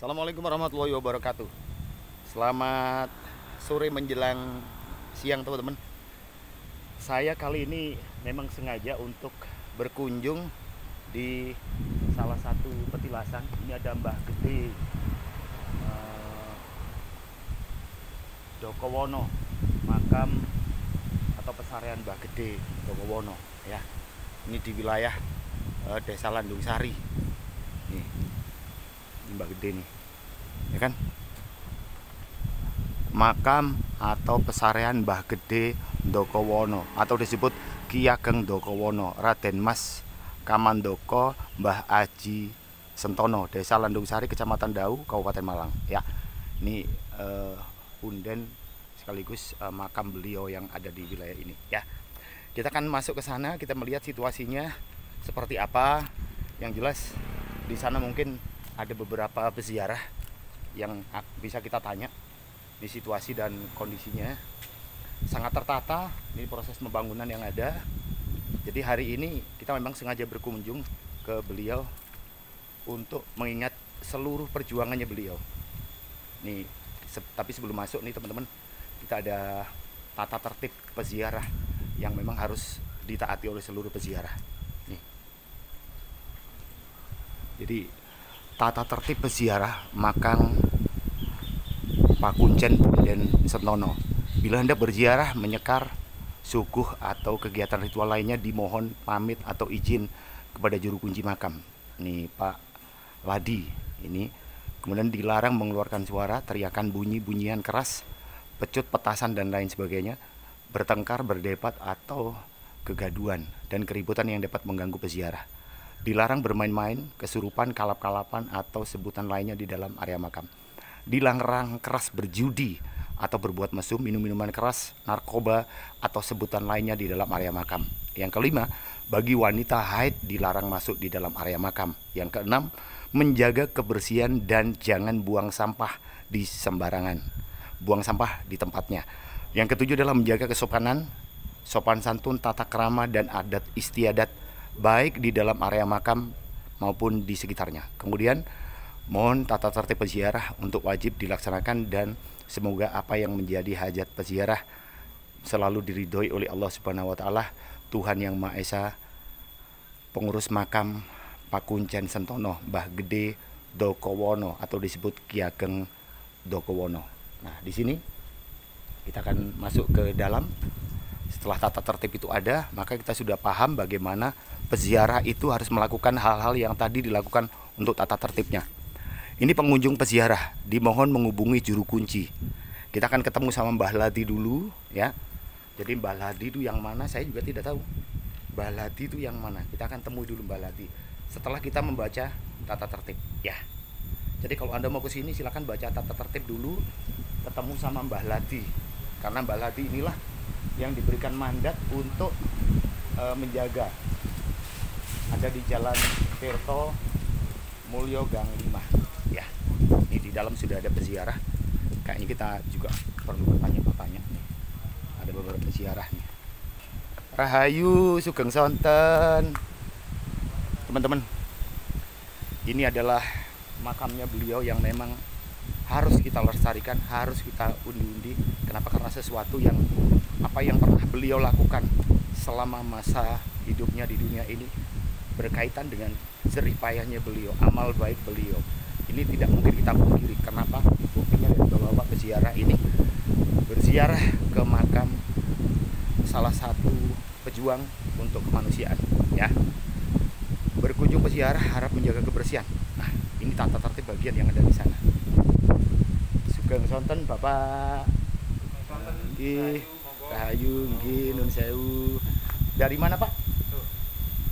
Assalamualaikum warahmatullahi wabarakatuh. Selamat sore menjelang siang teman-teman. Saya kali ini memang sengaja untuk berkunjung di salah satu petilasan. Ini ada Mbah Gede Dokowono, makam atau pesarean Mbah Gede Dokowono ya. Ini di wilayah Desa Landung Sari. Nih, ini Mbah Gede nih. Ya kan? Makam atau pesarean Mbah Gede Dokowono atau disebut Ki Ageng Dokowono Raden Mas Kamandoko Mbah Aji Sentono, Desa Landung Sari, Kecamatan Dau, Kabupaten Malang. Ya, ini punden sekaligus makam beliau yang ada di wilayah ini. Ya, kita akan masuk ke sana, kita melihat situasinya seperti apa. Yang jelas di sana mungkin ada beberapa peziarah yang bisa kita tanya. Di situasi dan kondisinya sangat tertata. Ini proses pembangunan yang ada. Jadi hari ini kita memang sengaja berkunjung ke beliau untuk mengingat seluruh perjuangannya beliau. Nih, tapi sebelum masuk nih teman-teman, kita ada tata tertib peziarah yang memang harus ditaati oleh seluruh peziarah. Nih. Jadi tata tertib peziarah makam Pakuncen Punden Sentono. Bila hendak berziarah, menyekar, suguh atau kegiatan ritual lainnya, dimohon pamit atau izin kepada juru kunci makam. Nih Pak Ladi ini. Kemudian dilarang mengeluarkan suara, teriakan, bunyi-bunyian keras, pecut, petasan dan lain sebagainya, bertengkar, berdebat atau kegaduan dan keributan yang dapat mengganggu peziarah. Dilarang bermain-main, kesurupan, kalap-kalapan atau sebutan lainnya di dalam area makam. Dilarang keras berjudi atau berbuat mesum, minum minuman keras, narkoba atau sebutan lainnya di dalam area makam. Yang kelima, bagi wanita haid dilarang masuk di dalam area makam. Yang keenam, menjaga kebersihan dan jangan buang sampah di sembarangan. Buang sampah di tempatnya. Yang ketujuh adalah menjaga kesopanan, sopan santun, tata krama dan adat istiadat baik di dalam area makam maupun di sekitarnya. Kemudian mohon tata tertib peziarah untuk wajib dilaksanakan dan semoga apa yang menjadi hajat peziarah selalu diridhoi oleh Allah Subhanahu wa taala, Tuhan yang Maha Esa, pengurus makam Pakuncen Sentono Mbah Gede Dokowono atau disebut Ki Ageng Dokowono. Nah, di sini kita akan masuk ke dalam. Setelah tata tertib itu ada, maka kita sudah paham bagaimana peziarah itu harus melakukan hal-hal yang tadi dilakukan untuk tata tertibnya. Ini pengunjung peziarah dimohon menghubungi juru kunci. Kita akan ketemu sama Mbah Ladi dulu ya. Jadi Mbah Ladi itu yang mana saya juga tidak tahu. Mbah Ladi itu yang mana? Kita akan temui dulu Mbah Ladi setelah kita membaca tata tertib ya. Jadi kalau Anda mau ke sini silakan baca tata tertib dulu, ketemu sama Mbah Ladi. Karena Mbah Ladi inilah yang diberikan mandat untuk menjaga. Ada di Jalan Tirto Mulyo Gang 5 ya. Ini di dalam sudah ada peziarah. Kayaknya kita juga perlu bertanya-tanya nih. Ada beberapa peziarah nih. Rahayu Sugeng Sonten. Teman-teman, ini adalah makamnya beliau yang memang harus kita lestarikan, harus kita undi-undi. Kenapa? Karena sesuatu yang apa yang pernah beliau lakukan selama masa hidupnya di dunia ini berkaitan dengan jerih payahnya beliau, amal baik beliau. Ini tidak mungkin kita pungkiri. Kenapa? Buktinya dari bapak-bapak peziarah ini berziarah ke makam salah satu pejuang untuk kemanusiaan ya. Berkunjung peziarah harap menjaga kebersihan. Nah, ini tata tertib bagian yang ada di sana. Sugeng Sonten Bapak. Nggih, Rahayu nggih nun sewu. Dari mana, Pak?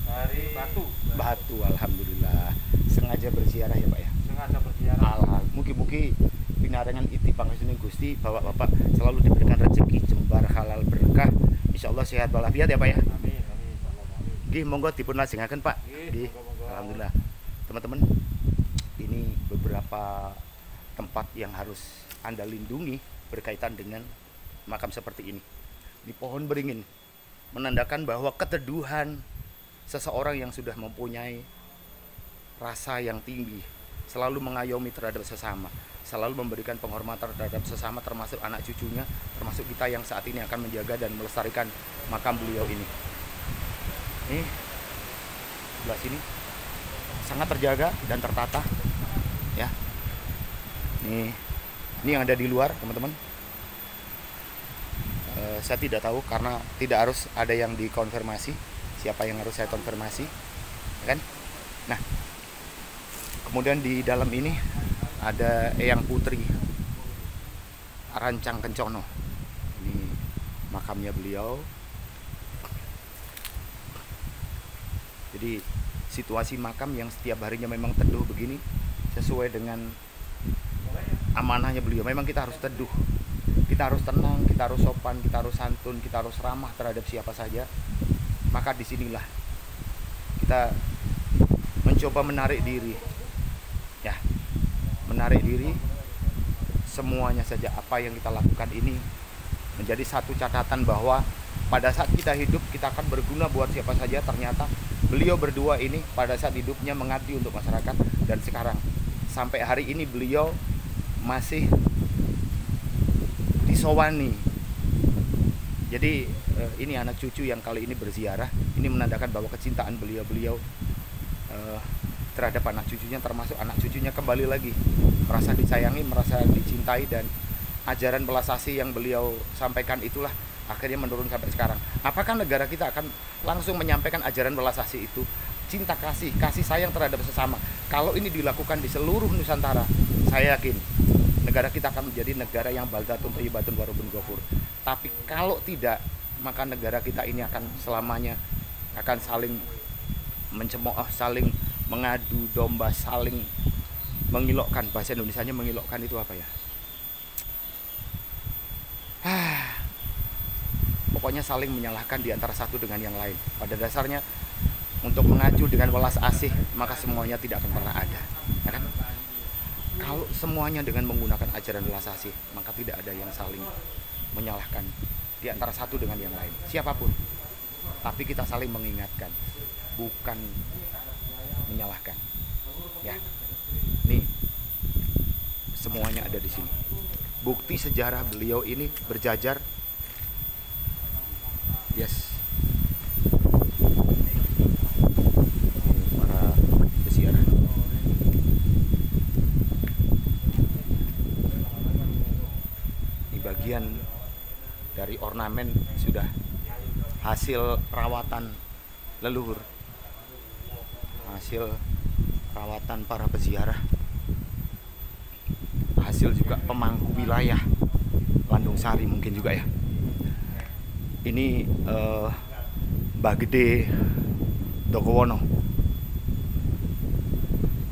Dari Batu. Batu, alhamdulillah. Sengaja berziarah ya, Pak ya. Sengaja berziarah. Mugi-mugi pinarengan iti pangestuning Gusti bapak-bapak selalu diberikan rezeki jembar halal berkah. Insyaallah sehat walafiat ya, Pak ya. Amin, amin, amin. Nggih, monggo dipun lajengaken, Pak. Nggih. Alhamdulillah. Teman-teman, ini beberapa tempat yang harus Anda lindungi berkaitan dengan makam seperti ini. Di pohon beringin menandakan bahwa keteduhan seseorang yang sudah mempunyai rasa yang tinggi, selalu mengayomi terhadap sesama, selalu memberikan penghormatan terhadap sesama, termasuk anak cucunya, termasuk kita yang saat ini akan menjaga dan melestarikan makam beliau ini. Ini sebelah sini sangat terjaga dan tertata ya. Ini yang ada di luar, teman-teman. Saya tidak tahu karena tidak harus ada yang dikonfirmasi. Siapa yang harus saya konfirmasi, ya kan? Nah, kemudian di dalam ini ada Eyang Putri Rancang Kencono. Ini makamnya beliau. Jadi situasi makam yang setiap harinya memang teduh begini sesuai dengan amanahnya beliau. Memang kita harus teduh, kita harus tenang, kita harus sopan, kita harus santun, kita harus ramah terhadap siapa saja. Maka disinilah kita mencoba menarik diri, ya, menarik diri. Semuanya saja apa yang kita lakukan ini menjadi satu catatan bahwa pada saat kita hidup kita akan berguna buat siapa saja. Ternyata beliau berdua ini pada saat hidupnya mengabdi untuk masyarakat, dan sekarang sampai hari ini beliau masih disowani. Jadi ini anak cucu yang kali ini berziarah, ini menandakan bahwa kecintaan beliau terhadap anak cucunya, termasuk anak cucunya kembali lagi merasa disayangi, merasa dicintai, dan ajaran belas asih yang beliau sampaikan itulah akhirnya menurun sampai sekarang. Apakah negara kita akan langsung menyampaikan ajaran belas asih itu, cinta kasih, kasih sayang terhadap sesama? Kalau ini dilakukan di seluruh Nusantara, saya yakin negara kita akan menjadi negara yang baldatun thayyibatun warabun ghafur. Tapi kalau tidak, maka negara kita ini akan selamanya akan saling mencemooh, saling mengadu domba, saling mengilokkan. Bahasa Indonesianya mengilokkan itu apa ya? Pokoknya saling menyalahkan di antara satu dengan yang lain. Pada dasarnya untuk mengacu dengan welas asih, maka semuanya tidak akan pernah ada, ya kan? Kalau semuanya dengan menggunakan ajaran welas asih, maka tidak ada yang saling menyalahkan di antara satu dengan yang lain, siapapun. Tapi kita saling mengingatkan, bukan menyalahkan. Ya, nih semuanya ada di sini. Bukti sejarah beliau ini berjajar. Yes. Para peziarah. Ini bagian dari ornamen sudah hasil rawatan leluhur, hasil rawatan para peziarah, hasil juga pemangku wilayah Landung Sari mungkin juga ya. Ini Mbah Gede Dogowono.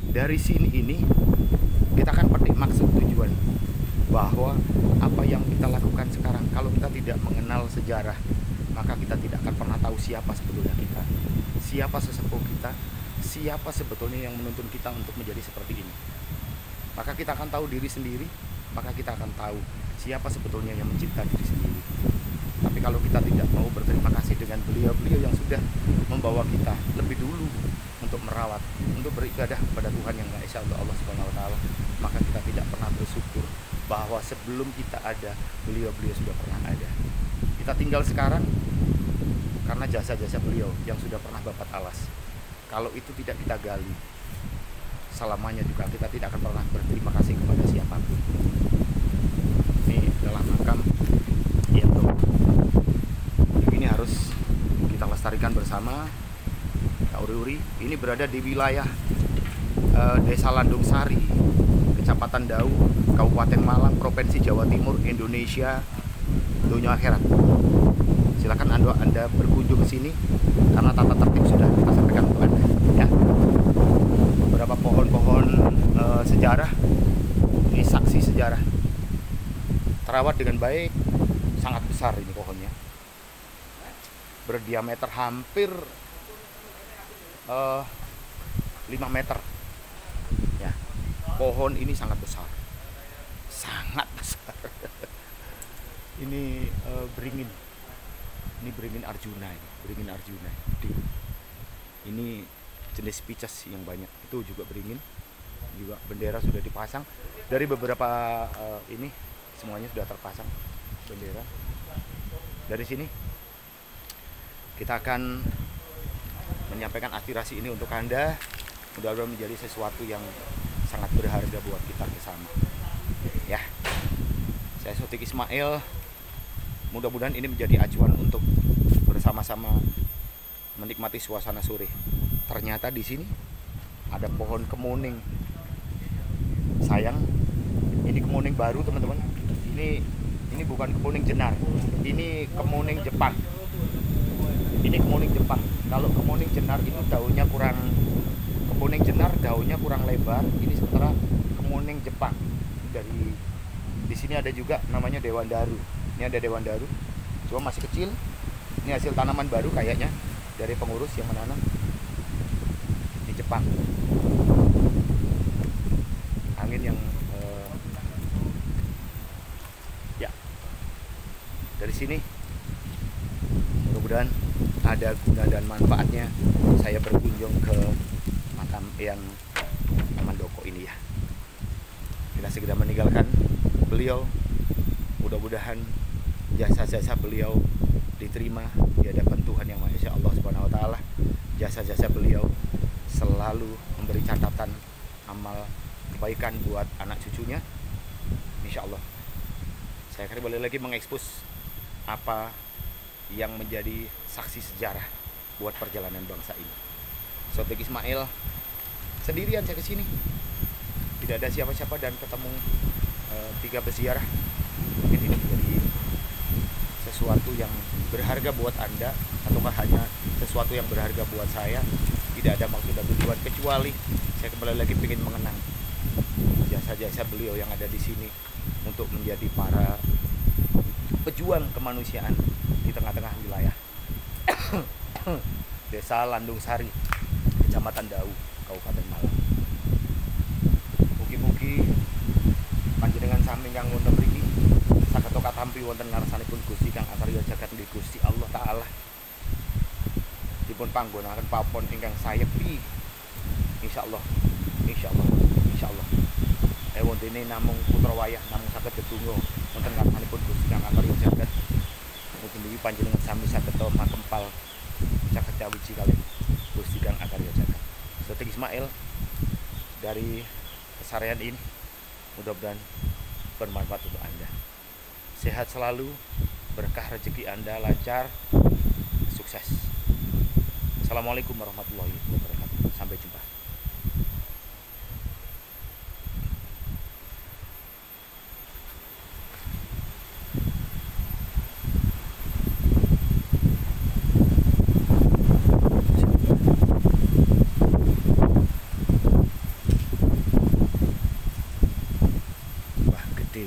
Dari sini ini kita akan petik maksud tujuan bahwa apa yang kita lakukan sekarang, kalau kita tidak mengenal sejarah, maka kita tidak akan pernah tahu siapa sebetulnya kita, siapa sesepuh kita, siapa sebetulnya yang menuntun kita untuk menjadi seperti ini. Maka kita akan tahu diri sendiri, maka kita akan tahu siapa sebetulnya yang mencipta diri sendiri. Tapi kalau kita tidak mau berterima kasih dengan beliau-beliau yang sudah membawa kita lebih dulu untuk merawat, untuk beribadah kepada Tuhan yang Maha Esa, untuk Allah Subhanahu wa Ta'ala, maka kita tidak pernah bersyukur bahwa sebelum kita ada, beliau-beliau sudah pernah ada. Kita tinggal sekarang karena jasa-jasa beliau yang sudah pernah Bapak alas. Kalau itu tidak kita gali, selamanya juga kita tidak akan pernah berterima kasih kepada siapapun. Ini adalah makam yang ini harus kita lestarikan bersama. Ya, uri-uri ini berada di wilayah Desa Landung Sari, Kecamatan Dau, Kabupaten Malang, Provinsi Jawa Timur, Indonesia, dunia akhirat. Silakan Anda berkunjung ke sini karena tata tertib sudah kita sampaikan untuk Anda. Ya, beberapa pohon-pohon sejarah, ini saksi sejarah, terawat dengan baik, sangat besar ini pohonnya, berdiameter hampir 5 meter. Ya, pohon ini sangat besar, sangat besar. Ini beringin, ini beringin Arjuna, ini beringin Arjuna. Ini jenis Pisces yang banyak, itu juga beringin. juga bendera sudah dipasang. Dari beberapa ini semuanya sudah terpasang bendera. Dari sini kita akan menyampaikan aspirasi ini untuk Anda. Mudah-mudahan menjadi sesuatu yang sangat berharga buat kita bersama. Ya, saya Sotik Ismail. Mudah-mudahan ini menjadi acuan untuk bersama-sama menikmati suasana sore. Ternyata di sini ada pohon kemuning. Sayang, ini kemuning baru teman-teman. Ini bukan kemuning jenar. Ini kemuning Jepang. Ini kemuning Jepang. Kalau kemuning jenar itu daunnya kurang, kemuning jenar daunnya kurang lebar. Ini sementara kemuning Jepang. Di sini ada juga namanya dewandaru. Ini ada dewandaru, cuma masih kecil. Ini hasil tanaman baru kayaknya dari pengurus yang menanam. Ini Jepang. Angin yang ya. Dari sini mudah-mudahan ada guna dan manfaatnya saya berkunjung ke makam yang Mandoko ini ya. Kita segera meninggalkan beliau. Mudah-mudahan jasa-jasa beliau diterima di hadapan Tuhan Yang Maha Esa Allah Subhanahu wa taala. Jasa-jasa beliau selalu memberi catatan amal kebaikan buat anak cucunya. Insya Allah. Saya akan kembali lagi mengekspos apa yang menjadi saksi sejarah buat perjalanan bangsa ini. Sotik Ismail sendirian saya kesini. Tidak ada siapa-siapa dan ketemu 3 peziarah. Mungkin ini menjadi sesuatu yang berharga buat Anda, ataukah hanya sesuatu yang berharga buat saya. Tidak ada maksud dan tujuan kecuali saya kembali lagi ingin mengenang jasa-jasa beliau yang ada di sini untuk menjadi para pejuang kemanusiaan di tengah-tengah wilayah Desa Landung Sari, Kecamatan Dau, Kabupaten Malang. Mugi-mugi panjenengan sami kang wonten mriki saged katampi wonten ngarsanipun Gusti Kang Akarya Jagat nggih Gusti Allah taala. Dipun panggonaken papon ingkang sayepi. Insyaallah. Insyaallah. Insyaallah. Wontene namung putra wayah namung saged dedonga wonten ngarsanipun Gusti Kang Akarya Jagat. Mugi-mugi panjenengan sami saged makempal caket cawiji kalih Gusti Kang Akarya Jagat. Sotik Ismail dari kesarian ini mudah-mudahan bermanfaat untuk Anda. Sehat selalu, berkah rezeki Anda lancar, sukses. Assalamualaikum warahmatullahi wabarakatuh. Sampai jumpa.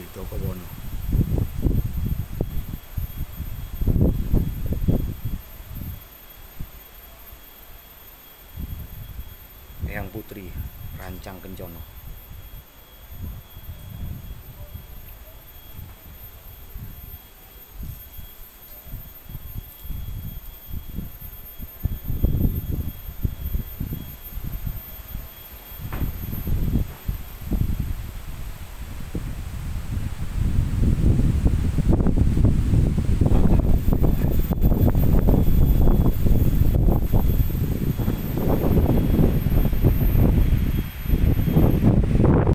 Toko Wono. Eyang Putri Rancang Kencono.